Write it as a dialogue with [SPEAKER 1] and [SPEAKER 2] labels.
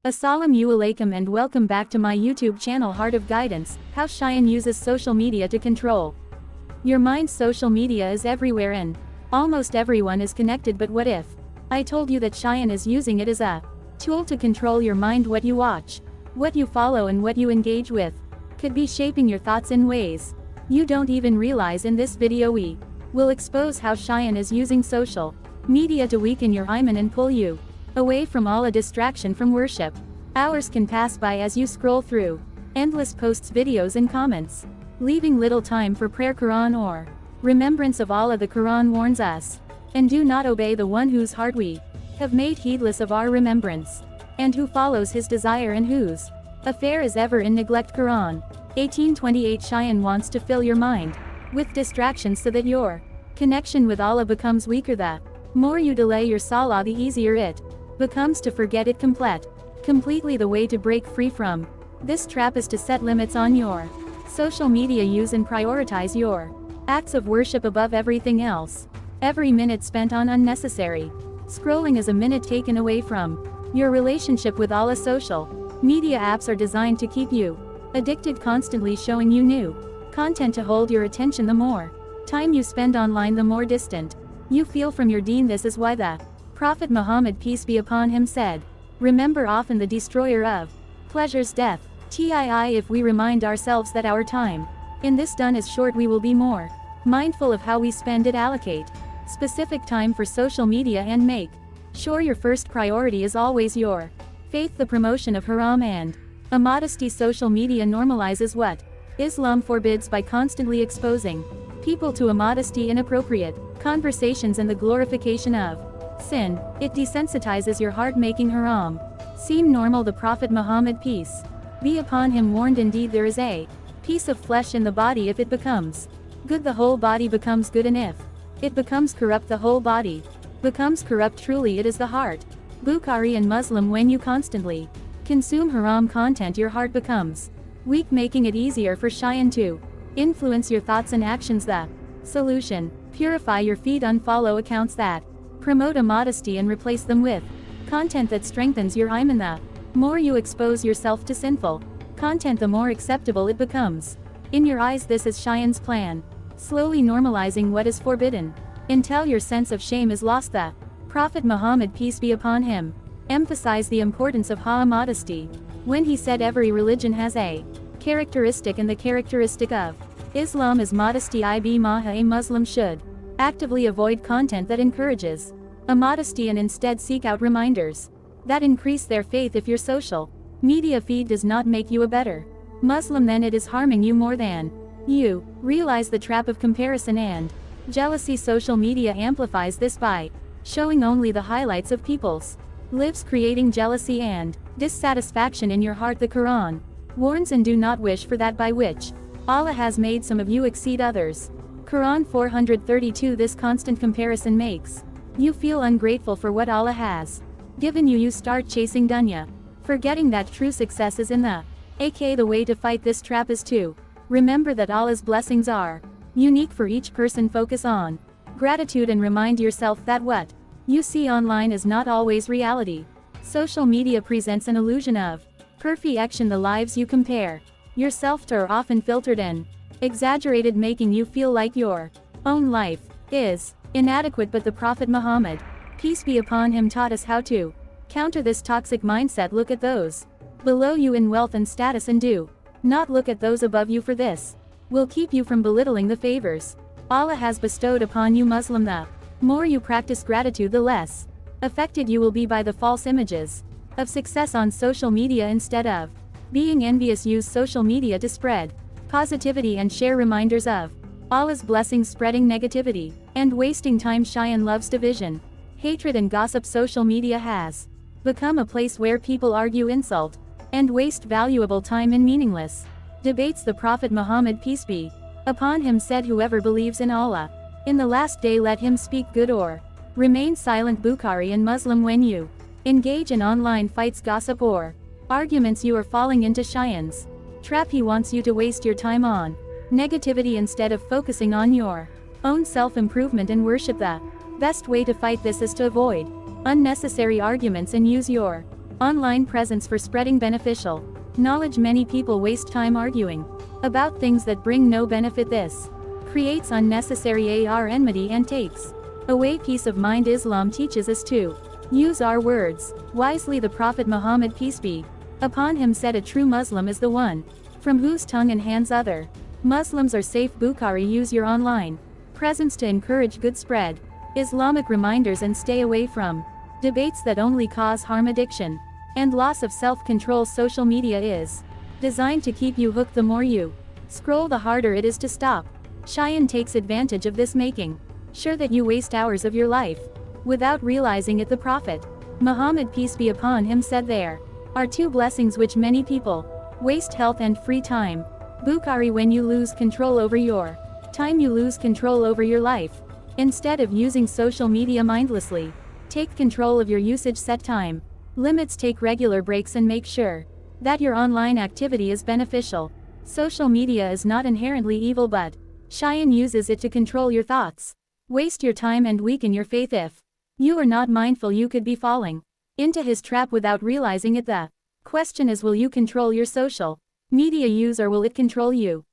[SPEAKER 1] Assalamu alaikum and welcome back to my YouTube channel Heart of Guidance, how Shaytaan uses social media to control your mind. Social media is everywhere and almost everyone is connected, but what if I told you that Shaytaan is using it as a tool to control your mind? What you watch, what you follow and what you engage with could be shaping your thoughts in ways you don't even realize. In this video we will expose how Shaytaan is using social media to weaken your iman and pull you away from all a distraction from worship. Hours can pass by as you scroll through endless posts, videos and comments, leaving little time for prayer, Quran or remembrance of Allah. The Quran warns us, and do not obey the one whose heart we have made heedless of our remembrance, and who follows his desire and whose affair is ever in neglect. Quran 18:28. Shaytaan wants to fill your mind with distractions so that your connection with Allah becomes weaker. The more you delay your salah, the easier it becomes to forget it completely. The way to break free from this trap is to set limits on your social media use and prioritize your acts of worship above everything else. Every minute spent on unnecessary scrolling is a minute taken away from your relationship with Allah. Social media apps are designed to keep you addicted, constantly showing you new content to hold your attention. The more time you spend online, the more distant you feel from your deen. This is why the Prophet Muhammad, peace be upon him, said, "Remember often the destroyer of pleasures, death." If we remind ourselves that our time in this dun is short, we will be more mindful of how we spend it. Allocate specific time for social media and make sure your first priority is always your faith. The promotion of haram and immodesty. Social media normalizes what Islam forbids by constantly exposing people to immodesty, inappropriate conversations and the glorification of sin. It desensitizes your heart, making haram seem normal. The Prophet Muhammad, peace be upon him, warned, "Indeed there is a piece of flesh in the body. If it becomes good, the whole body becomes good, and if it becomes corrupt, the whole body becomes corrupt. Truly it is the heart." Bukhari and Muslim. When you constantly consume haram content, your heart becomes weak, making it easier for Shaytaan to influence your thoughts and actions. The solution: purify your feed. Unfollow accounts that promote immodesty and replace them with content that strengthens your iman. The more you expose yourself to sinful content, the more acceptable it becomes in your eyes. This is Shaytaan's plan, slowly normalizing what is forbidden until your sense of shame is lost. The Prophet Muhammad, peace be upon him, emphasized the importance of modesty when he said every religion has a characteristic, and the characteristic of Islam is modesty. A Muslim should actively avoid content that encourages immodesty and instead seek out reminders that increase their faith. If your social media feed does not make you a better Muslim, then it is harming you more than you realize. The trap of comparison and jealousy. Social media amplifies this by showing only the highlights of people's lives, creating jealousy and dissatisfaction in your heart. The Quran warns, "And do not wish for that by which Allah has made some of you exceed others." Quran 432. This constant comparison makes you feel ungrateful for what Allah has given you. You start chasing dunya, forgetting that true success is in the AK. The way to fight this trap is to remember that Allah's blessings are unique for each person. Focus on gratitude and remind yourself that what you see online is not always reality. Social media presents an illusion of perfection. The lives you compare yourself to are often filtered and exaggerated, making you feel like your own life is inadequate. But the Prophet Muhammad, peace be upon him, taught us how to counter this toxic mindset. Look at those below you in wealth and status, and do not look at those above you, for this will keep you from belittling the favors Allah has bestowed upon you. Muslim, the more you practice gratitude, the less affected you will be by the false images of success on social media. Instead of being envious, use social media to spread positivity and share reminders of Allah's blessings. Spreading negativity and wasting time. Shaytaan loves division, hatred and gossip. Social media has become a place where people argue, insult, and waste valuable time in meaningless debates. The Prophet Muhammad, peace be upon him, said, "Whoever believes in Allah in the last day, let him speak good or remain silent." Bukhari and Muslim. When you engage in online fights, gossip or arguments, you are falling into Shaytaan's trap. He wants you to waste your time on negativity instead of focusing on your own self-improvement and worship. The best way to fight this is to avoid unnecessary arguments and use your Online presence for spreading beneficial knowledge. Many people waste time arguing about things that bring no benefit. This creates unnecessary enmity and takes away peace of mind. Islam teaches us to use our words wisely. The Prophet Muhammad, peace be upon him, said, "A true Muslim is the one from whose tongue and hands other Muslims are safe." Bukhari. Use your online presence to encourage good spread Islamic reminders and stay away from debates that only cause harm. Addiction and loss of self-control. Social media is designed to keep you hooked. The more you scroll, the harder it is to stop. Shaytaan takes advantage of this, making sure that you waste hours of your life without realizing it. The Prophet Muhammad, peace be upon him, said, "There are two blessings which many people waste: health and free time." Bukhari. When you lose control over your time, you lose control over your life. Instead of using social media mindlessly, take control of your usage. Set time limits, take regular breaks, and make sure that your online activity is beneficial. Social media is not inherently evil, but Shaytaan uses it to control your thoughts, waste your time, and weaken your faith. If you are not mindful, you could be falling into his trap without realizing it. The question is, will you control your social media use, or will it control you?